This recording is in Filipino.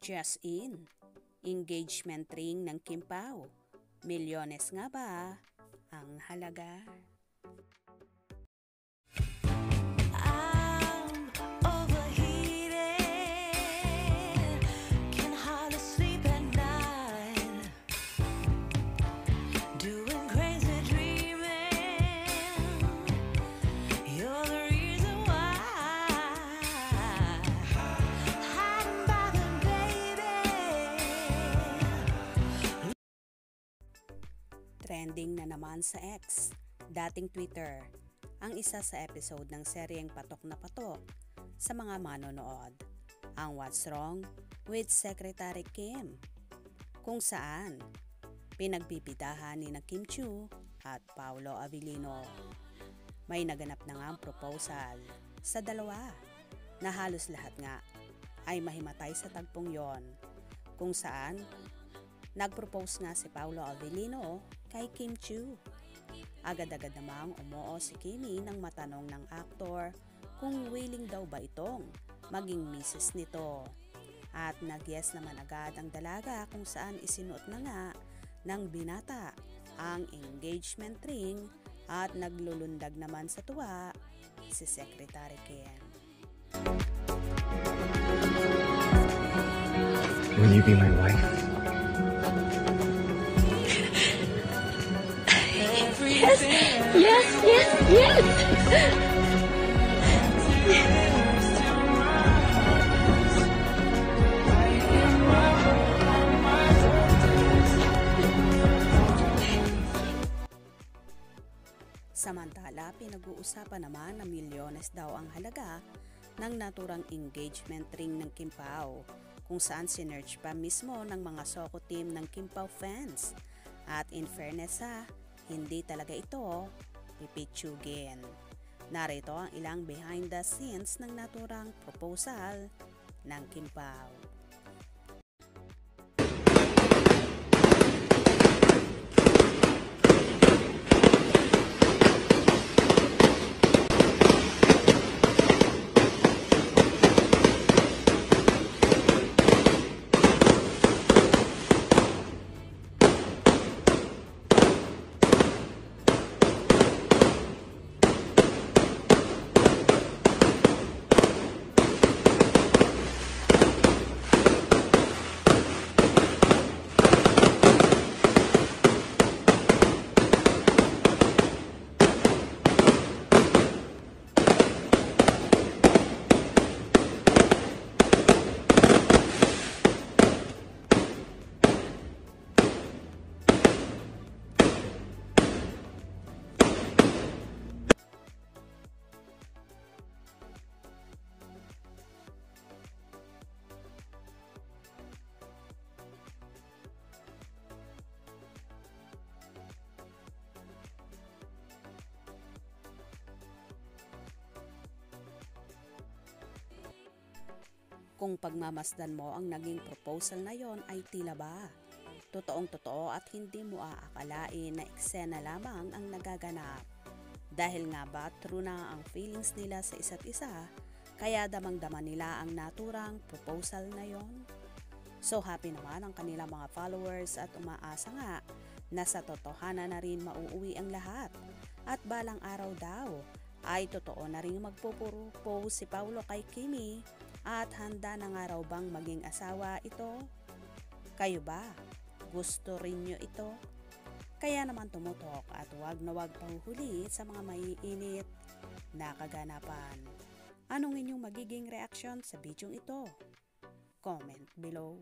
Just in, engagement ring ng Kim Pao. Milyones nga ba ang halaga? Trending na naman sa X, dating Twitter, ang isa sa episode ng seryeng Patok na Patok sa mga manonood, ang What's Wrong with Secretary Kim, kung saan pinagbibidahan ni Kim Chiu at Paolo Avellino. May naganap na nga ang proposal sa dalawa na halos lahat nga ay mahimatay sa tagpong yon, kung saan nagpropose nga si Paolo Avellino kay Kim Chiu. Agad-agad namang umuo si Kimi nang matanong ng aktor kung willing daw ba itong maging misis nito. At nag-yes naman agad ang dalaga kung saan isinuot na nga ng binata ang engagement ring at naglulundag naman sa tuwa si Secretary Kim. Will you be my wife? Yes, yes, yes, yes. Samantala, pinag-uusapan naman na milyones daw ang halaga ng naturang engagement ring ng Kim Pao, kung saan sinerge pa mismo ng mga Soko team ng Kim Pao fans. At in fairness hindi talaga ito pipitsugin. Narito ang ilang behind the scenes ng naturang proposal ng Kim Pao. Kung pagmamasdan mo ang naging proposal na yon ay tila ba totoong totoo at hindi mo aakalain na eksena lamang ang nagaganap. Dahil nga ba true na ang feelings nila sa isa't isa, kaya damang-dama nila ang naturang proposal na yon? So happy naman ang kanilang mga followers at umaasa nga na sa totohanan na rin mauuwi ang lahat. At balang araw daw ay totoo na rin magpupropose si Paolo kay Kimi. At handa na nga raw bang maging asawa ito? Kayo ba? Gusto rin nyo ito? Kaya naman tumutok at wag na wag pahuhuli sa mga maiinit na kaganapan. Anong inyong magiging reaksyon sa bidyong ito? Comment below.